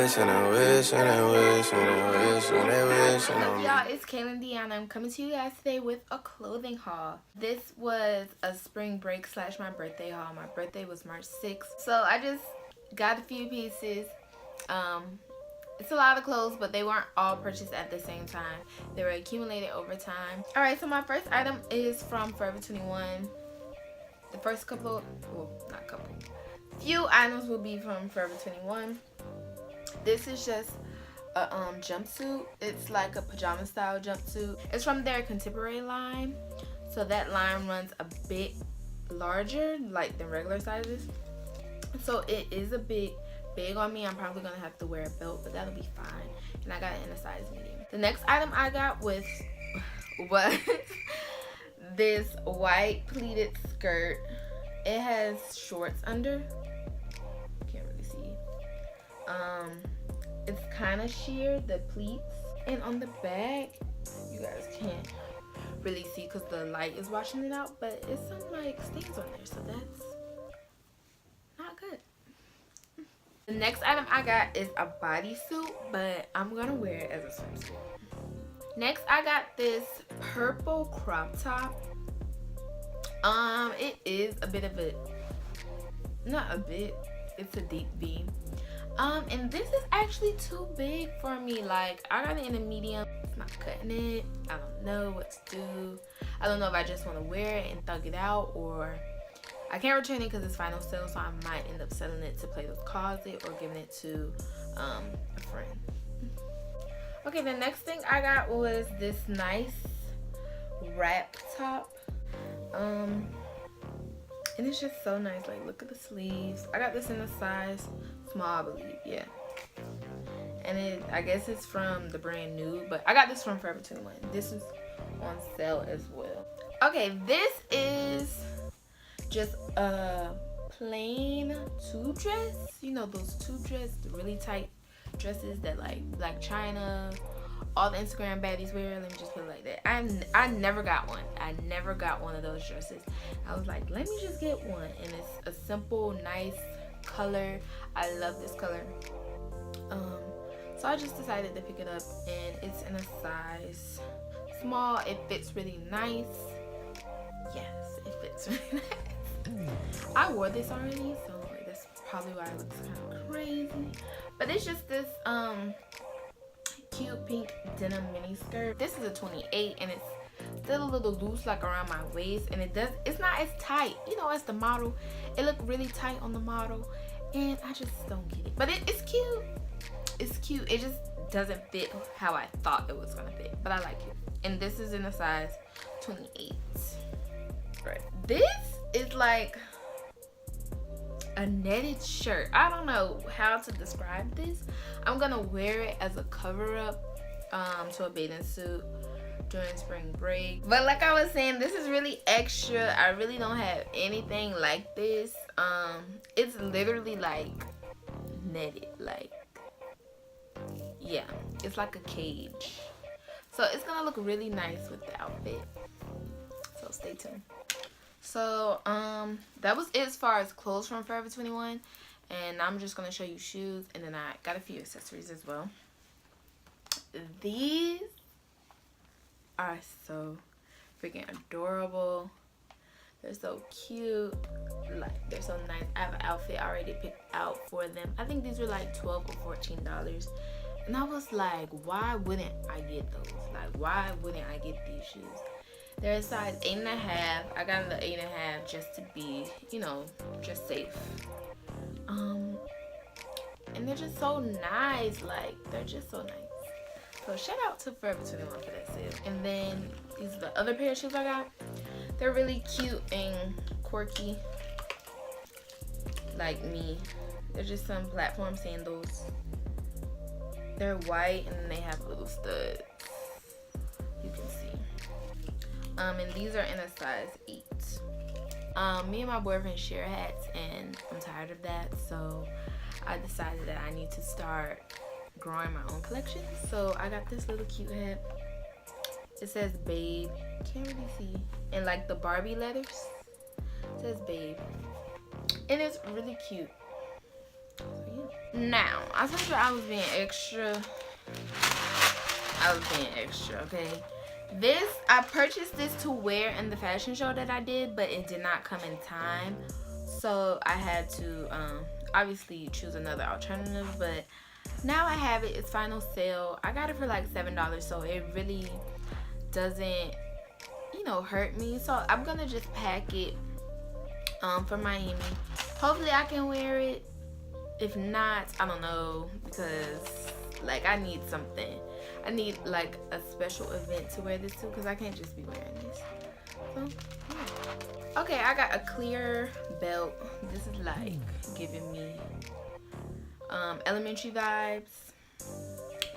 wish, and I wish, and I wish, and I wish, and I wish. What's up, y'all? It's Kaelyn and I'm coming to you guys today with a clothing haul. This was a spring break / my birthday haul. My birthday was March 6th. So I just got a few pieces. It's a lot of clothes, but they weren't all purchased at the same time. They were accumulated over time. Alright, so my first item is from Forever 21. The first few items will be from Forever 21. This is just a jumpsuit. It's like a pajama style jumpsuit. It's from their contemporary line, so that line runs a bit larger like than regular sizes, so it is a bit big on me. I'm probably gonna have to wear a belt, but that'll be fine. And I got it in a size medium. The next item I got was this white pleated skirt. It has shorts under. Can't really see. It's kind of sheer, the pleats, and on the back you guys can't really see because the light is washing it out, but it's some like stains on there, so that's not good. The next item I got is a bodysuit, but I'm gonna wear it as a swimsuit. Next I got this purple crop top. It is a bit of a, not a bit, it's a deep V. And this is actually too big for me. Like, I got it in a medium. It's not cutting it. I don't know what to do. I don't know if I just want to wear it and thug it out, or I can't return it because it's final sale, so I might end up selling it to play with closet or giving it to a friend. Okay, the next thing I got was this nice wrap top. And it's just so nice. Like, look at the sleeves. I got this in a size small, I believe. Yeah. And I guess it's from the brand New, but I got this from Forever 21. This is on sale as well. Okay, this is just a plain tube dress. You know those tube dresses, the really tight dresses that like Black China, all the Instagram baddies wear. Let me just put it like that. I never got one. I never got one of those dresses. I was like, let me just get one. And it's a simple, nice color. I love this color. So I just decided to pick it up, and it's in a size small. It fits really nice. Yes, it fits really nice. I wore this already, so that's probably why it looks kind of crazy. But it's just this cute pink denim mini skirt. This is a 28, and it's still a little loose, like around my waist, and it's not as tight, you know, as the model. It looked really tight on the model, and I just don't get it. But it's cute. It's cute. It just doesn't fit how I thought it was gonna fit, but I like it. And this is in a size 28. Right. This is like a netted shirt. I don't know how to describe this. I'm gonna wear it as a cover up to a bathing suit during spring break. But like I was saying, this is really extra. I really don't have anything like this. It's literally like netted, like, yeah, it's like a cage. So it's gonna look really nice with the outfit, so stay tuned. So that was it as far as clothes from Forever 21, and I'm just gonna show you shoes, and then I got a few accessories as well. These are so freaking adorable. They're so cute. Like, they're so nice. I have an outfit already picked out for them. I think these were like $12 or $14, and I was like, why wouldn't I get those? Like, why wouldn't I get these shoes? They're a size 8.5. I got the 8.5 just to be, you know, just safe. And they're just so nice. Like, they're just so nice. So shout out to Forever 21 for that sale. And then these are the other pair of shoes I got. They're really cute and quirky, like me. They're just some platform sandals. They're white, and they have little studs. You can see. And these are in a size 8. Me and my boyfriend share hats, and I'm tired of that, so I decided that I need to start growing my own collection. So I got this little cute hat. It says Babe. Can't really see. And like the Barbie letters. It says Babe. And it's really cute. So yeah. Now, I told you I was being extra. I was being extra, okay? I purchased this to wear in the fashion show that I did, but it did not come in time. So I had to obviously choose another alternative, but now I have it. It's final sale. I got it for like $7, so it really doesn't, hurt me. So I'm gonna just pack it for Miami. Hopefully I can wear it. If not, I don't know, because like I need something. I need like a special event to wear this to, because I can't just be wearing this. So yeah. Okay, I got a clear belt. This is like giving me elementary vibes.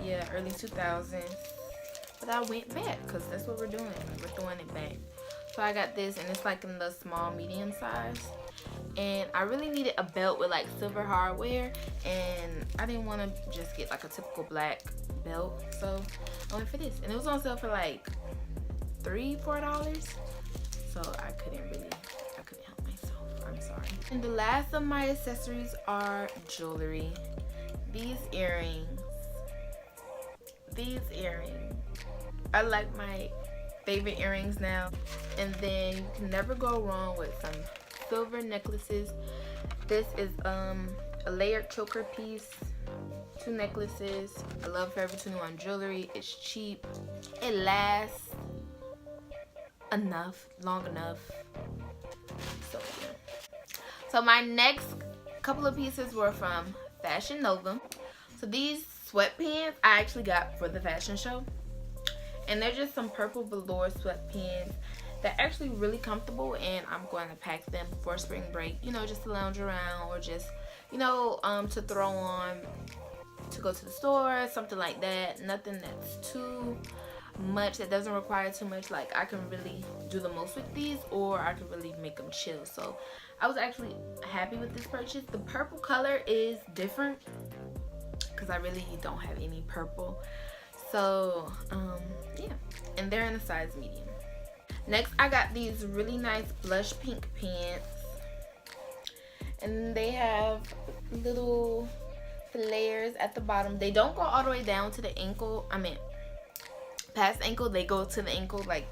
Yeah, early 2000s. But I went back because that's what we're doing. We're throwing it back. So I got this, and it's like in the small medium size. And I really needed a belt with like silver hardware, and I didn't want to just get like a typical black belt, so I went for this, and it was on sale for like $3-4, so I couldn't help myself. I'm sorry. And the last of my accessories are jewelry. These earrings are like my favorite earrings now. And then you can never go wrong with some silver necklaces. This is a layered choker piece, 2 necklaces. I love Forever 21 jewelry. It's cheap, it lasts long enough. So yeah. So my next couple of pieces were from Fashion Nova. So these sweatpants I actually got for the fashion show, and they're just some purple velour sweatpants. They're actually really comfortable, and I'm going to pack them for spring break, just to lounge around, or just, to throw on to go to the store, something like that. Nothing that's too much, that doesn't require too much. Like, I can really do the most with these, or I can really make them chill. So I was actually happy with this purchase. The purple color is different because I really don't have any purple. So yeah, and they're in a size medium. Next, I got these really nice blush pink pants, and they have little flares at the bottom. They don't go all the way down to the ankle. I mean, past ankle. They go to the ankle. Like,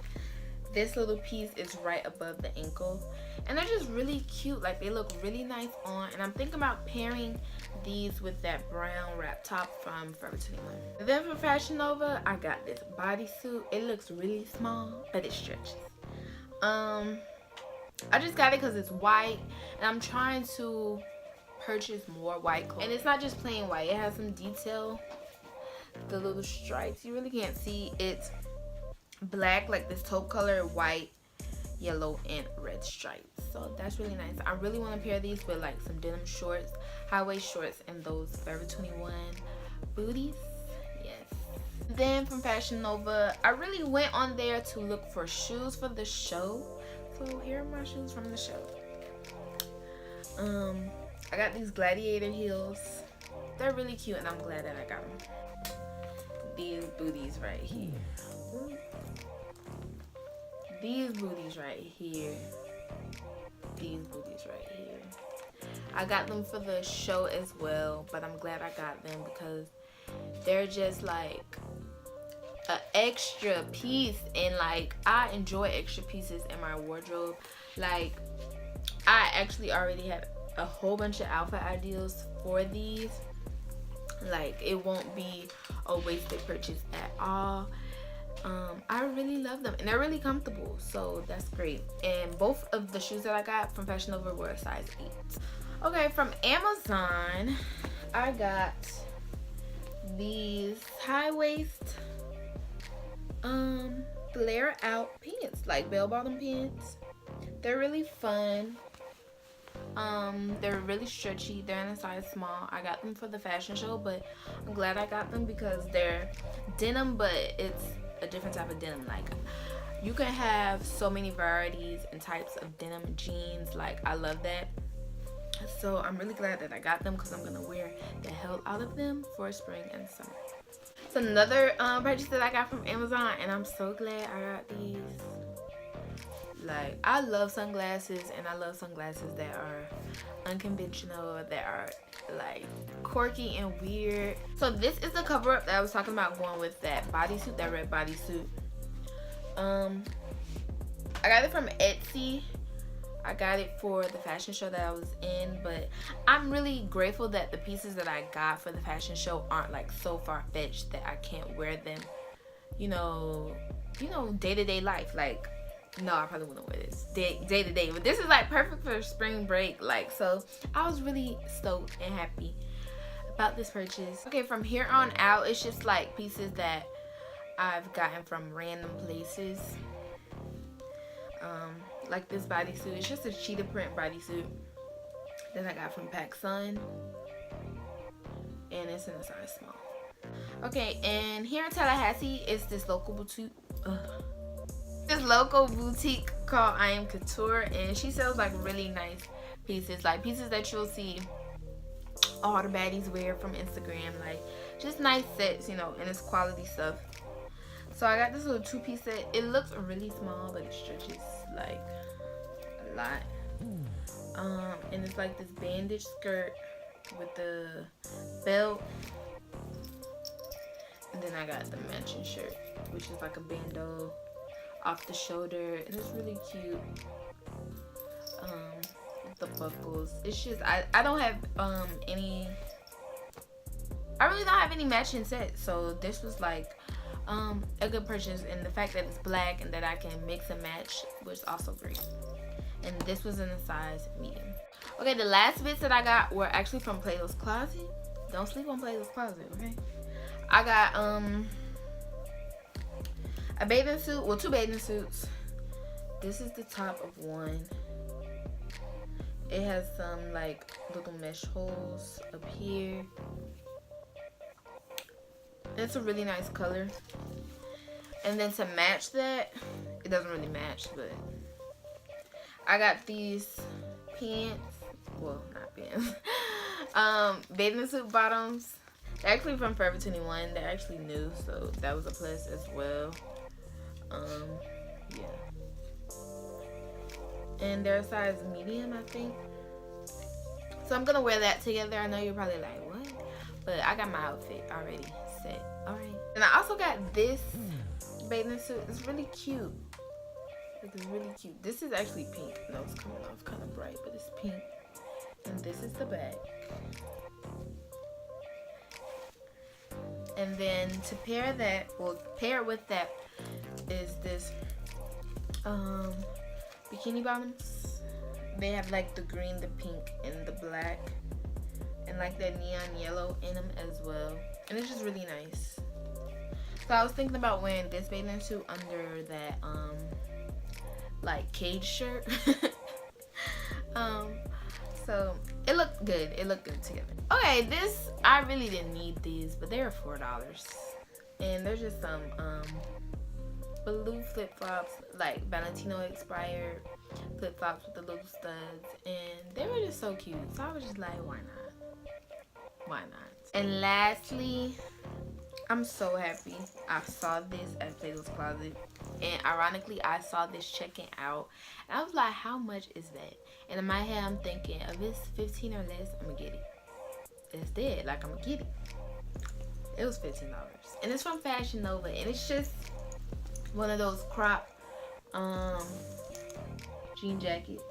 this little piece is right above the ankle, and they're just really cute. Like, they look really nice on, and I'm thinking about pairing these with that brown wrap top from Forever 21. And then for Fashion Nova, I got this bodysuit. It looks really small, but it stretches. I just got it because it's white, and I'm trying to purchase more white clothes. And it's not just plain white, it has some detail. The little stripes, you really can't see. It's black, like this taupe color, white, yellow, and red stripes. So that's really nice. I really want to pair these with like some denim shorts, high waist shorts, and those Forever 21 booties. Yes. Then from Fashion Nova, I really went on there to look for shoes for the show. So here are my shoes from the show. I got these gladiator heels. They're really cute, and I'm glad that I got them. These booties right here. These booties right here. These booties right here. I got them for the show as well, but I'm glad I got them because they're just like an extra piece, and like I enjoy extra pieces in my wardrobe. Like, I actually already had a whole bunch of outfit ideas for these. Like, it won't be a wasted purchase at all. I really love them, and they're really comfortable, so that's great. And both of the shoes that I got from Fashion Nova were a size 8. Okay, from Amazon, I got these high waist flare out pants, like bell bottom pants. They're really fun. They're really stretchy. They're in a size small. I got them for the fashion show, but I'm glad I got them because they're denim, but it's a different type of denim. Like, you can have so many varieties and types of denim jeans. Like, I love that. So I'm really glad that I got them because I'm gonna wear the hell out of them for spring and summer. It's another purchase that I got from Amazon, and I'm so glad I got these. Like, I love sunglasses, and I love sunglasses that are unconventional, that are like quirky and weird. So this is the cover up that I was talking about, going with that bodysuit, that red bodysuit. I got it from Etsy. I got it for the fashion show that I was in, but I'm really grateful that the pieces that I got for the fashion show aren't like so far-fetched that I can't wear them, you know, day-to-day life. Like, no, I probably wouldn't wear this day-to-day, but this is like perfect for spring break. Like, so I was really stoked and happy about this purchase. Okay, from here on out, it's just like pieces that I've gotten from random places. Like this bodysuit, it's just a cheetah print bodysuit that I got from PacSun, and it's in a size small. Okay, and here in Tallahassee, it's this local boutique. This local boutique called I Am Couture, and she sells like really nice pieces, like pieces that you'll see all the baddies wear from Instagram, like just nice sets, you know, and it's quality stuff. So I got this little two-piece set. It looks really small, but it stretches like a lot. And it's like this bandage skirt with the belt. And then I got the matching shirt, which is like a bandeau off the shoulder, and it's really cute. With the buckles. It's just I don't have any. I really don't have any matching sets, so this was like a good purchase, and the fact that it's black and that I can mix and match was also great. And this was in a size medium. Okay, the last bits that I got were actually from Plato's Closet. Don't sleep on Plato's Closet, okay? I got a bathing suit, well, two bathing suits. This is the top of one. It has some like little mesh holes up here. It's a really nice color. And then to match that, it doesn't really match, but I got these pants. Well, not pants. Bathing suit bottoms. They're actually from Forever 21. They're actually new, so that was a plus as well. Yeah. And they're a size medium, I think. So I'm gonna wear that together. I know you're probably like, what? But I got my outfit already set. Alright. And I also got this bathing suit. It's really cute. Like, it's really cute. This is actually pink. No, it's coming off kind of bright, but it's pink. And this is the back. And then to pair that, well, pair with that is this bikini bottoms. They have like the green, the pink, and the black, and like that neon yellow in them as well. And it's just really nice. So I was thinking about wearing this bathing suit under that like cage shirt. So it looked good. It looked good together. Okay, this, I really didn't need these, but they were $4. And there's just some blue flip-flops, like Valentino expired flip-flops with the little studs, and they were just so cute. So I was just like, why not? Why not? And lastly, I'm so happy I saw this at Plato's Closet, and ironically I saw this checking out, and I was like, how much is that? And in my head I'm thinking, if it's 15 or less, I'm gonna get it. It's dead, like, I'm gonna get it. It was $15, and it's from Fashion Nova, and it's just one of those crop jean jackets.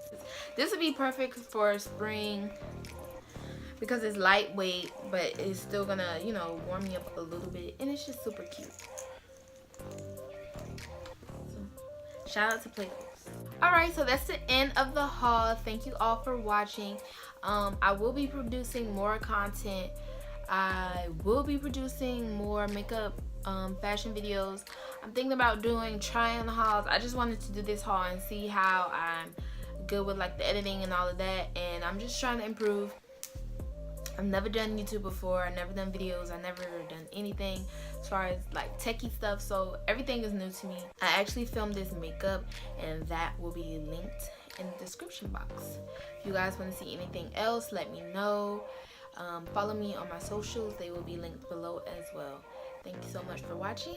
This would be perfect for spring because it's lightweight, but it's still gonna, you know, warm me up a little bit, and it's just super cute. So, shout out to Plato's. Alright, so that's the end of the haul. Thank you all for watching. I will be producing more content. I will be producing more makeup fashion videos. I'm thinking about doing try-on hauls. I just wanted to do this haul and see how I'm good with like the editing and all of that, and I'm just trying to improve. I've never done YouTube before. I've never done videos. I've never done anything as far as like techie stuff, so everything is new to me. I actually filmed this makeup, and that will be linked in the description box. If you guys want to see anything else, let me know. Follow me on my socials. They will be linked below as well. Thank you so much for watching.